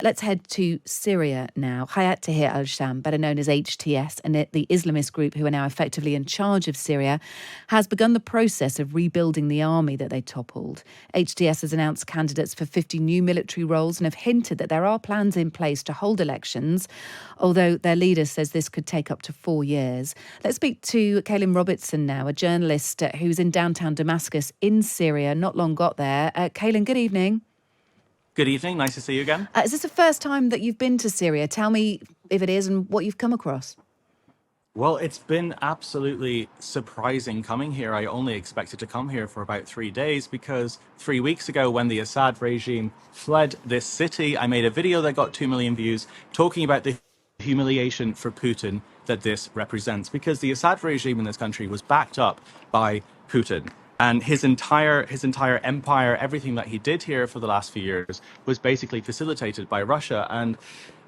Let's head to Syria now. Hayat Tahrir al-Sham, better known as HTS, and the Islamist group who are now effectively in charge of Syria, has begun the process of rebuilding the army that they toppled. HTS has announced candidates for 50 new military roles and have hinted that there are plans in place to hold elections, although their leader says this could take up to 4 years. Let's speak to Caolan Robertson now, a journalist who's in downtown Damascus in Syria, not long got there. Caolan, good evening. Good evening. Nice to see you again. Is this the first time that you've been to Syria? Tell me if it is and what you've come across. Well, it's been absolutely surprising coming here. I only expected to come here for about 3 days because 3 weeks ago, when the Assad regime fled this city, I made a video that got 2 million views talking about the humiliation for Putin that this represents, because the Assad regime in this country was backed up by Putin. And his entire empire, everything that he did here for the last few years, was basically facilitated by Russia. And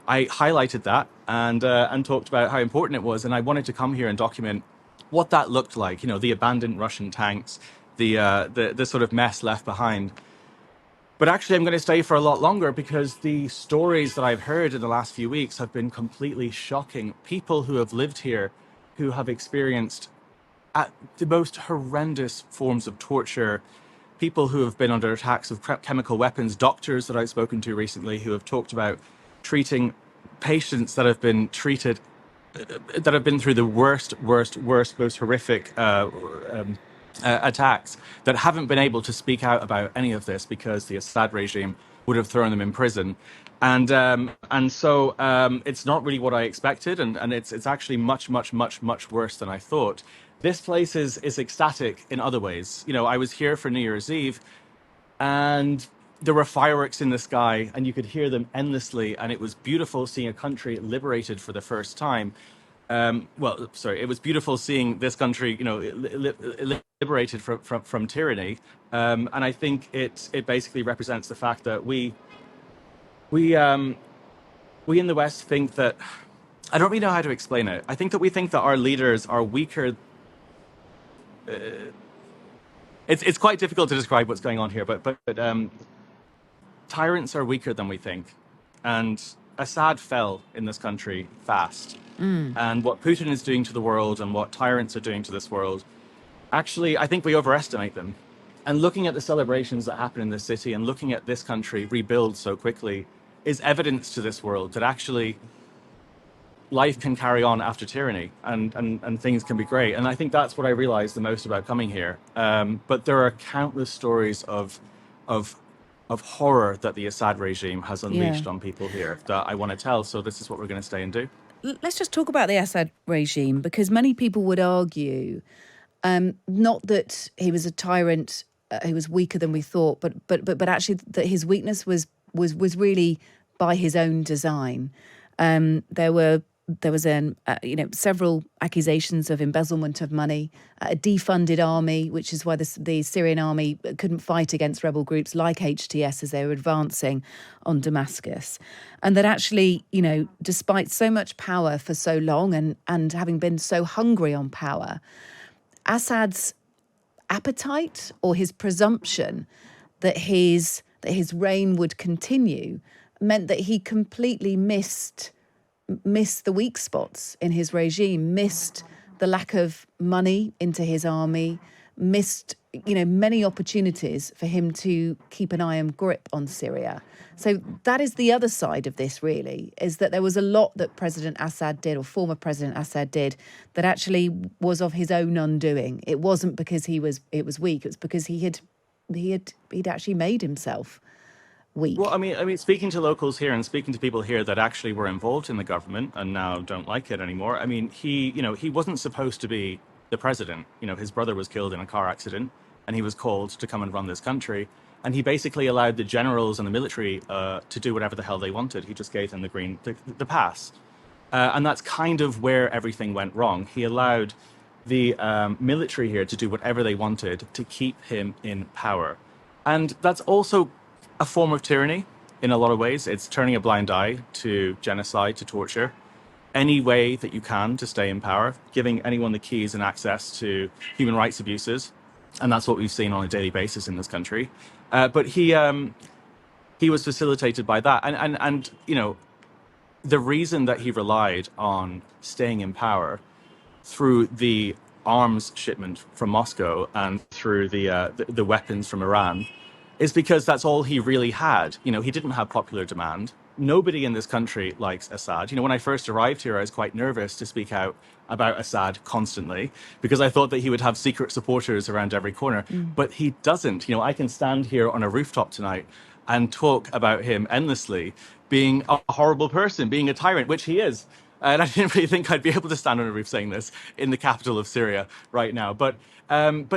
I highlighted that and talked about how important it was. And I wanted to come here and document what that looked like. You know, the abandoned Russian tanks, the sort of mess left behind. But actually, I'm going to stay for a lot longer because the stories that I've heard in the last few weeks have been completely shocking. People who have lived here, who have experienced at the most horrendous forms of torture, people who have been under attacks of chemical weapons, doctors that I've spoken to recently who have talked about treating patients that have been treated, that have been through the worst, most horrific attacks, that haven't been able to speak out about any of this because the Assad regime would have thrown them in prison. And so it's not really what I expected, and it's actually much worse than I thought. This place is ecstatic in other ways. You know, I was here for New Year's Eve, and there were fireworks in the sky, and you could hear them endlessly, and it was beautiful seeing a country liberated for the first time. It was beautiful seeing this country, you know, liberated from tyranny, and I think it basically represents the fact that we in the West think that, I don't really know how to explain it. I think that we think that our leaders are weaker. It's quite difficult to describe what's going on here, but tyrants are weaker than we think, and Assad fell in this country fast. And what Putin is doing to the world and what tyrants are doing to this world, actually, I think we overestimate them. And looking at the celebrations that happen in this city and looking at this country rebuild so quickly is evidence to this world that actually life can carry on after tyranny, and things can be great. And I think that's what I realized the most about coming here. But there are countless stories of horror that the Assad regime has unleashed on people here that I want to tell. So this is what we're going to stay and do. Let's just talk about the Assad regime, because many people would argue not that he was a tyrant who was weaker than we thought, but actually that his weakness was really by his own design. There was several accusations of embezzlement of money, a defunded army, which is why the Syrian army couldn't fight against rebel groups like HTS as they were advancing on Damascus. And that actually, you know, despite so much power for so long and having been so hungry on power, Assad's appetite or his presumption that his reign would continue meant that he completely missed the weak spots in his regime, missed the lack of money into his army, missed, you know, many opportunities for him to keep an iron grip on Syria. So that is the other side of this, really, is that there was a lot that President Assad did, or former President Assad did, that actually was of his own undoing. It wasn't because it was weak. It was because he'd actually made himself weak. Well, I mean, speaking to locals here and speaking to people here that actually were involved in the government and now don't like it anymore. I mean, he wasn't supposed to be the president. You know, his brother was killed in a car accident, and he was called to come and run this country. And he basically allowed the generals and the military to do whatever the hell they wanted. He just gave them the pass. And that's kind of where everything went wrong. He allowed the military here to do whatever they wanted to keep him in power. And that's also a form of tyranny in a lot of ways. It's turning a blind eye to genocide, to torture, any way that you can to stay in power, giving anyone the keys and access to human rights abuses. And that's what we've seen on a daily basis in this country. But he was facilitated by that. And the reason that he relied on staying in power through the arms shipment from Moscow and through the weapons from Iran is because that's all he really had. He didn't have popular demand. Nobody in this country likes Assad. When I first arrived here, I was quite nervous to speak out about Assad constantly because I thought that he would have secret supporters around every corner. But he doesn't. I can stand here on a rooftop tonight and talk about him endlessly being a horrible person, being a tyrant, which he is. And I didn't really think I'd be able to stand on a roof saying this in the capital of Syria right now. But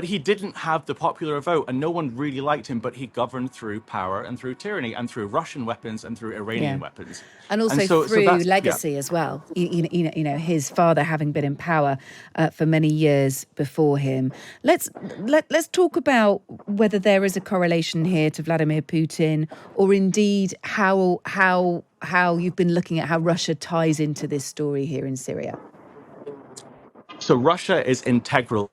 he didn't have the popular vote, and no one really liked him. But he governed through power and through tyranny and through Russian weapons and through Iranian weapons, and also so through that's, legacy as well. His father having been in power for many years before him. Let's talk about whether there is a correlation here to Vladimir Putin, or indeed how you've been looking at how Russia ties into this story here in Syria. So Russia is integral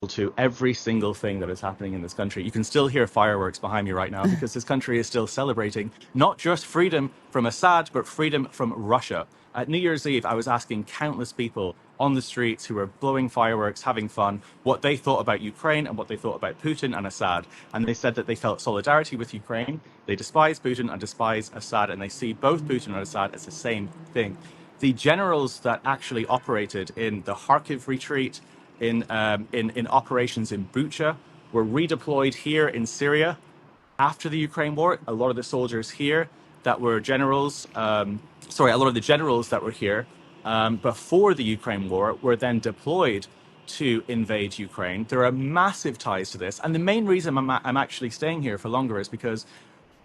to every single thing that is happening in this country. You can still hear fireworks behind me right now because this country is still celebrating not just freedom from Assad, but freedom from Russia. At New Year's Eve, I was asking countless people on the streets who were blowing fireworks, having fun, what they thought about Ukraine and what they thought about Putin and Assad. And they said that they felt solidarity with Ukraine. They despise Putin and despise Assad, and they see both Putin and Assad as the same thing. The generals that actually operated in the Kharkiv retreat, in operations in Bucha, were redeployed here in Syria after the Ukraine war. A lot of the soldiers here that were generals, a lot of the generals that were here before the Ukraine war were then deployed to invade Ukraine. There are massive ties to this. And the main reason I'm actually staying here for longer is because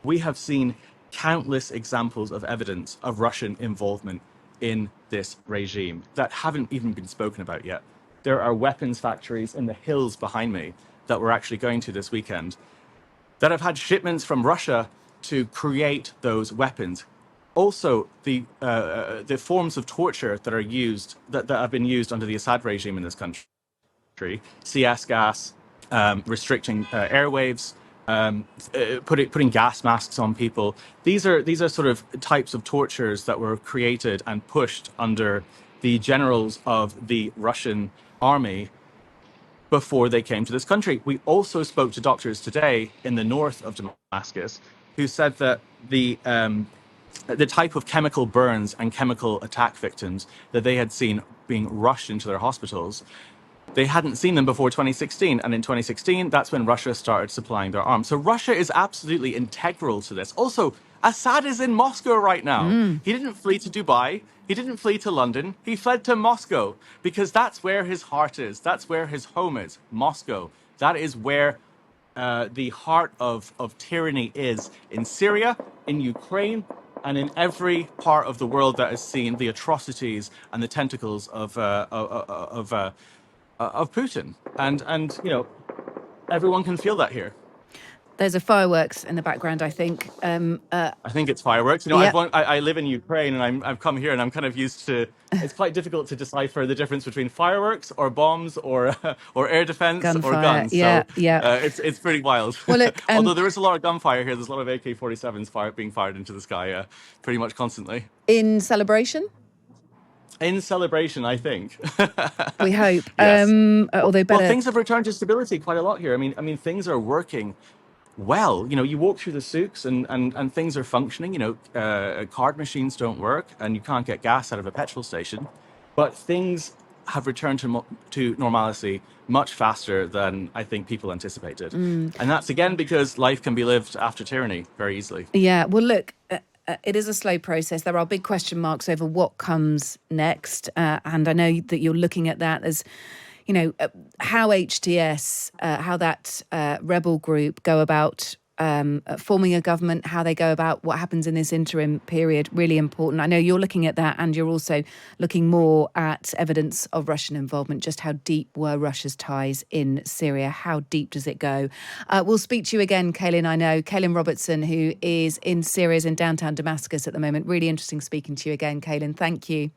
we have seen countless examples of evidence of Russian involvement in this regime that haven't even been spoken about yet. There are weapons factories in the hills behind me that we're actually going to this weekend that have had shipments from Russia to create those weapons. Also, the forms of torture that are used, that have been used under the Assad regime in this country, CS gas, restricting airwaves, putting gas masks on people. These are sort of types of tortures that were created and pushed under the generals of the Russian army before they came to this country. We also spoke to doctors today in the north of Damascus who said that the type of chemical burns and chemical attack victims that they had seen being rushed into their hospitals, they hadn't seen them before 2016. And in 2016, that's when Russia started supplying their arms. So Russia is absolutely integral to this. Also, Assad is in Moscow right now. He didn't flee to Dubai. He didn't flee to London. He fled to Moscow because that's where his heart is. That's where his home is, Moscow. That is where the heart of tyranny is, in Syria, in Ukraine, and in every part of the world that has seen the atrocities and the tentacles of Putin. And everyone can feel that here. There's a fireworks in the background, I think. I think it's fireworks. Yep. I live in Ukraine, and I've come here, and I'm kind of used to. It's quite difficult to decipher the difference between fireworks or bombs or air defense or guns. Yeah, so yeah. It's pretty wild. Well, look, although there is a lot of gunfire here, there's a lot of AK-47s being fired into the sky, pretty much constantly. In celebration. In celebration, I think. We hope. Yes. Although better. Well, things have returned to stability quite a lot here. I mean, things are working well. You walk through the souks and things are functioning. Card machines don't work and you can't get gas out of a petrol station. But things have returned to normalcy much faster than I think people anticipated. And that's, again, because life can be lived after tyranny very easily. Yeah, well, look, it is a slow process. There are big question marks over what comes next. And I know that you're looking at that as, how HTS, how that rebel group go about forming a government, how they go about what happens in this interim period, really important. I know you're looking at that, and you're also looking more at evidence of Russian involvement. Just how deep were Russia's ties in Syria? How deep does it go? We'll speak to you again, Caolan, I know. Caolan Robertson, who is in Syria, is in downtown Damascus at the moment. Really interesting speaking to you again, Caolan. Thank you.